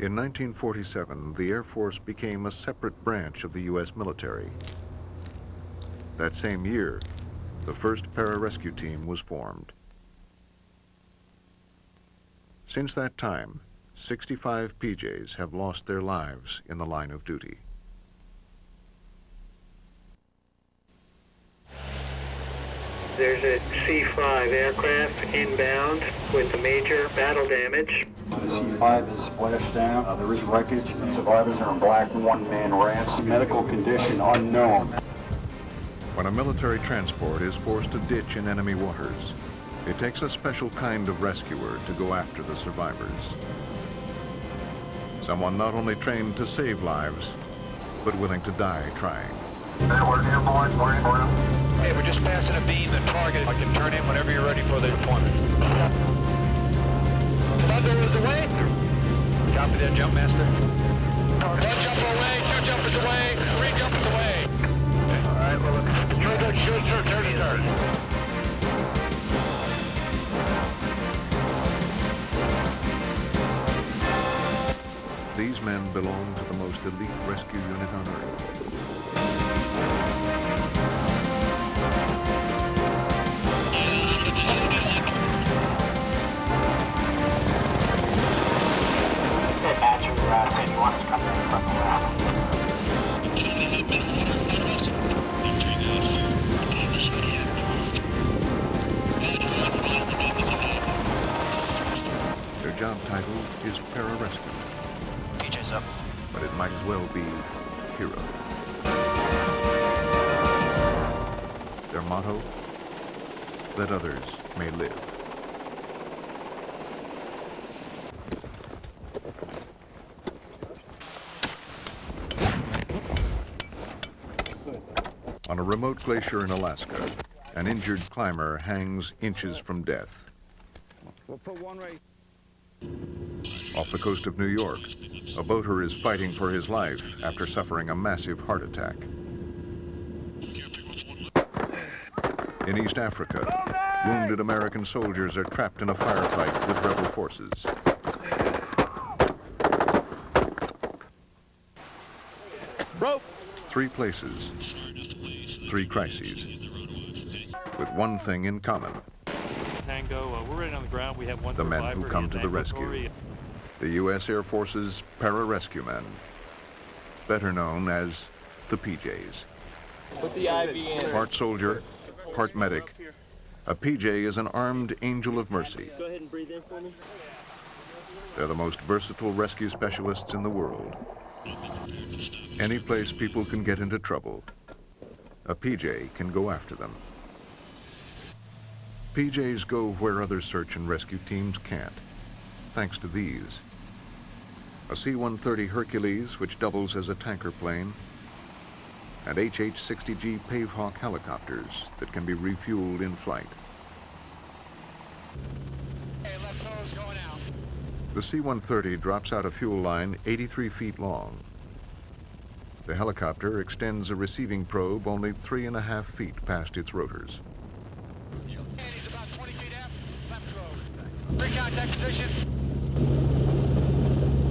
In 1947, the Air Force became a separate branch of the U.S. military. That same year, the first Pararescue Team was formed. Since that time, 65 PJs have lost their lives in the line of duty. There's a C-5 aircraft inbound with the major battle damage. The C-5 is splashed down. There is wreckage. The survivors are in black one-man rafts. Medical condition unknown. When a military transport is forced to ditch in enemy waters, it takes a special kind of rescuer to go after the survivors. Someone not only trained to save lives, but willing to die trying. Hey, we're just passing a beam and target. I can turn in whenever you're ready for the deployment. Thunder is away. Copy that, jump master. One jumper away, two jumpers away, three jumpers away. All right, well, look. Shoot, turn start. These men belong to the most elite rescue unit on Earth. Anyone is coming in from the west. Their job title is Pararescue. PJ's up. But it might as well be hero. Their motto, that others may live. On a remote glacier in Alaska, an injured climber hangs inches from death. We'll put one right. Off the coast of New York, a boater is fighting for his life after suffering a massive heart attack. In East Africa, wounded American soldiers are trapped in a firefight with rebel forces. Rope. 3 places, 3 crises, with one thing in common. Tango, we're right on the ground. We have one the men survivor. who come to the rescue. Ambulatory. The U.S. Air Force's Pararescue Men, better known as the PJs. Put the IV in. Part soldier, part medic, a PJ is an armed angel of mercy. Go ahead and breathe in for me. They're the most versatile rescue specialists in the world. Any place people can get into trouble, a PJ can go after them. PJs go where other search and rescue teams can't, thanks to these. A C-130 Hercules, which doubles as a tanker plane, and HH-60G Pavehawk helicopters that can be refueled in flight. Hey, left nose going out. The C-130 drops out a fuel line 83 feet long. The helicopter extends a receiving probe only 3.5 feet past its rotors. And he's about 20 feet left road. Pre-contact position.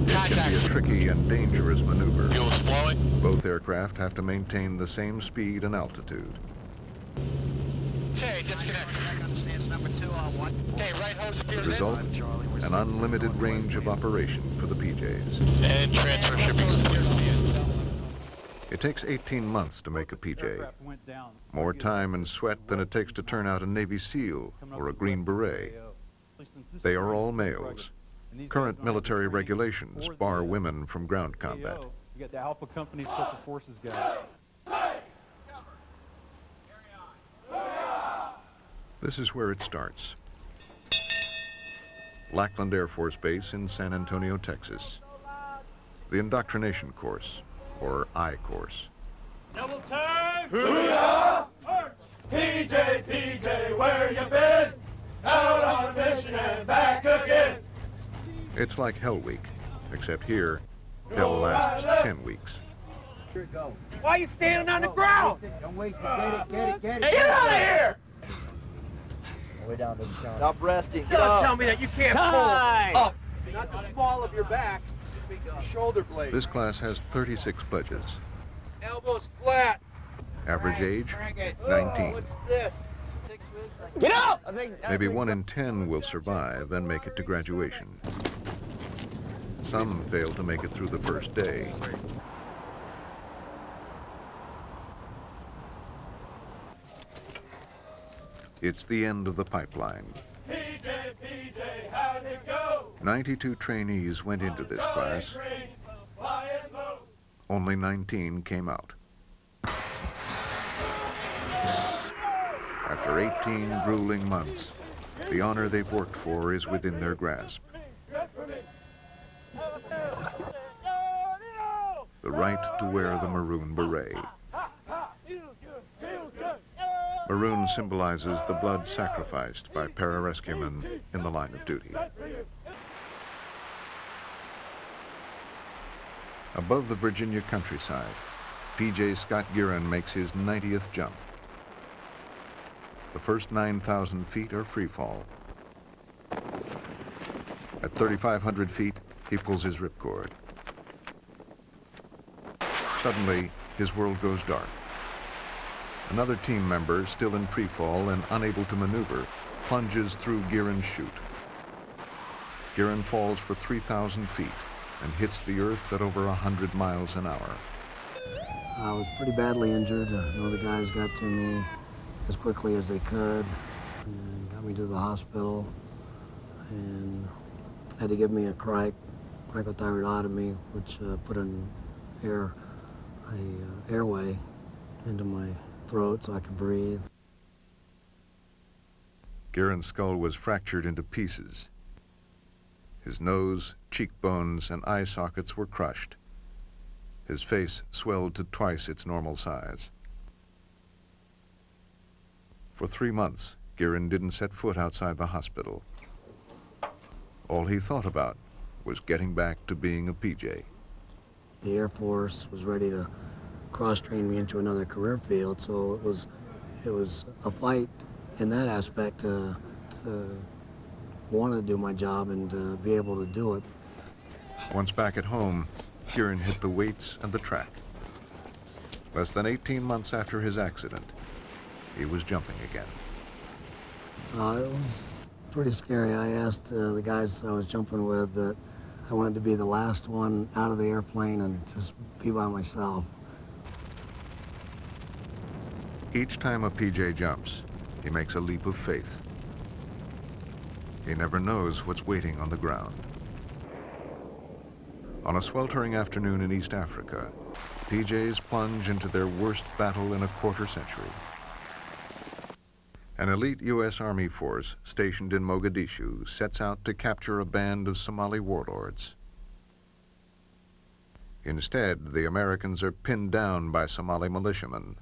It can be a tricky and dangerous maneuver. Fuel is flowing. Both aircraft have to maintain the same speed and altitude. Okay, disconnect. Number 2 on 1. Okay, right hose The appears result, in. an unlimited range of operation for the PJs. And transfer shipping appears to be in. It takes 18 months to make a PJ. More time and sweat than it takes to turn out a Navy SEAL or a Green Beret. They are all males. Current military regulations bar women from ground combat. You got the Alpha Company Special Forces guy. This is where it starts. Lackland Air Force Base in San Antonio, Texas. The indoctrination course, or I course. Double time! Hoo-yah! PJ, where you been? Out on a mission and back again. It's like Hell Week, except here, hell lasts 10 weeks. Why are you standing on the ground? Don't waste it. Get it. Get out of here! Way down to the count. Stop resting. Don't tell me that you can't pull up. Not the small of your back. Shoulder blade. This class has 36 pledges. Elbows flat. Average age, 19. What's this? Get up! Maybe 1 in 10 will survive and make it to graduation. Some fail to make it through the first day. It's the end of the pipeline. PJ, how'd it go? 92 trainees went into this class. Only 19 came out. After 18 grueling months, the honor they've worked for is within their grasp. The right to wear the maroon beret. Maroon symbolizes the blood sacrificed by pararescuemen in the line of duty. Above the Virginia countryside, PJ Scott Gearen makes his 90th jump. The first 9,000 feet are freefall. At 3,500 feet, he pulls his ripcord. Suddenly, his world goes dark. Another team member, still in freefall and unable to maneuver, plunges through Gearen's chute. Gearen falls for 3,000 feet and hits the earth at over 100 miles an hour. I was pretty badly injured. I know the guys got to me as quickly as they could and got me to the hospital and had to give me a cricothyroidotomy, which put an airway into my throat so I could breathe. Gearen's skull was fractured into pieces. His nose, cheekbones, and eye sockets were crushed. His face swelled to twice its normal size. For 3 months, Gearen didn't set foot outside the hospital. All he thought about was getting back to being a PJ. The Air Force was ready to cross-train me into another career field, so it was a fight in that aspect to want to do my job and to be able to do it. Once back at home, Gearen hit the weights and the track. Less than 18 months after his accident, he was jumping again. It was pretty scary. I asked the guys I was jumping with that I wanted to be the last one out of the airplane and just be by myself. Each time a PJ jumps, he makes a leap of faith. He never knows what's waiting on the ground. On a sweltering afternoon in East Africa, PJs plunge into their worst battle in a quarter century. An elite U.S. Army force stationed in Mogadishu sets out to capture a band of Somali warlords. Instead, the Americans are pinned down by Somali militiamen.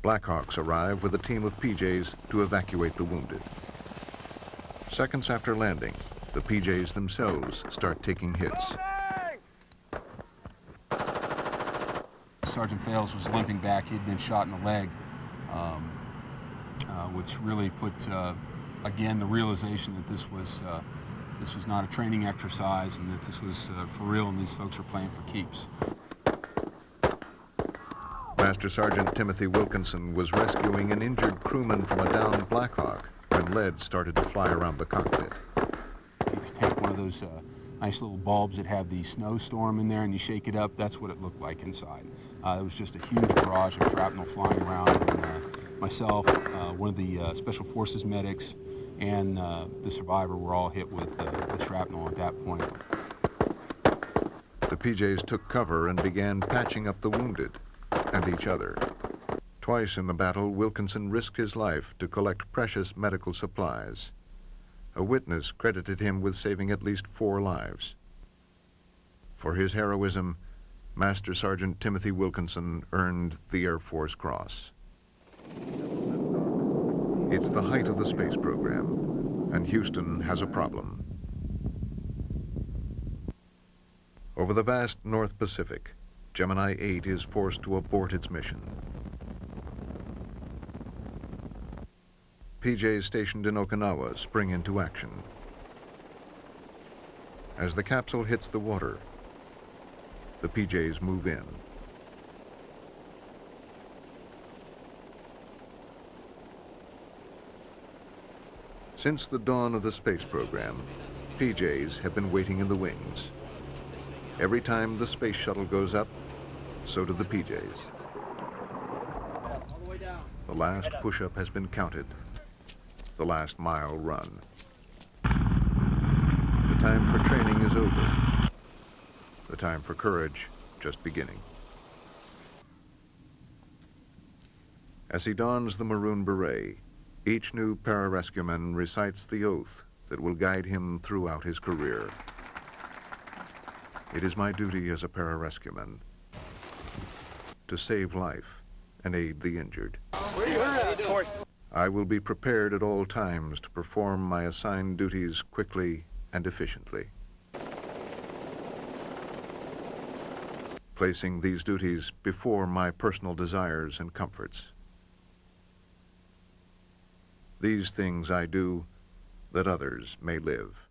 Blackhawks arrive with a team of PJs to evacuate the wounded. Seconds after landing, the PJs themselves start taking hits. Sergeant Fales was limping back. He'd been shot in the leg, which really put, again, the realization that this was not a training exercise and that this was for real and these folks were playing for keeps. Master Sergeant Timothy Wilkinson was rescuing an injured crewman from a downed Blackhawk when lead started to fly around the cockpit. If you take one of those nice little bulbs that have the snowstorm in there and you shake it up, that's what it looked like inside. It was just a huge barrage of shrapnel flying around. And, myself, one of the Special Forces medics, and the survivor were all hit with shrapnel at that point. The PJs took cover and began patching up the wounded and each other. Twice in the battle, Wilkinson risked his life to collect precious medical supplies. A witness credited him with saving at least 4 lives. For his heroism, Master Sergeant Timothy Wilkinson earned the Air Force Cross. It's the height of the space program, and Houston has a problem. Over the vast North Pacific, Gemini 8 is forced to abort its mission. PJs stationed in Okinawa spring into action. As the capsule hits the water, the PJs move in. Since the dawn of the space program, PJs have been waiting in the wings. Every time the space shuttle goes up, so do the PJs. The last push-up has been counted, the last mile run. The time for training is over. The time for courage just beginning. As he dons the maroon beret, each new pararescueman recites the oath that will guide him throughout his career. It is my duty as a pararescueman to save life and aid the injured. I will be prepared at all times to perform my assigned duties quickly and efficiently. Placing these duties before my personal desires and comforts. These things I do that others may live.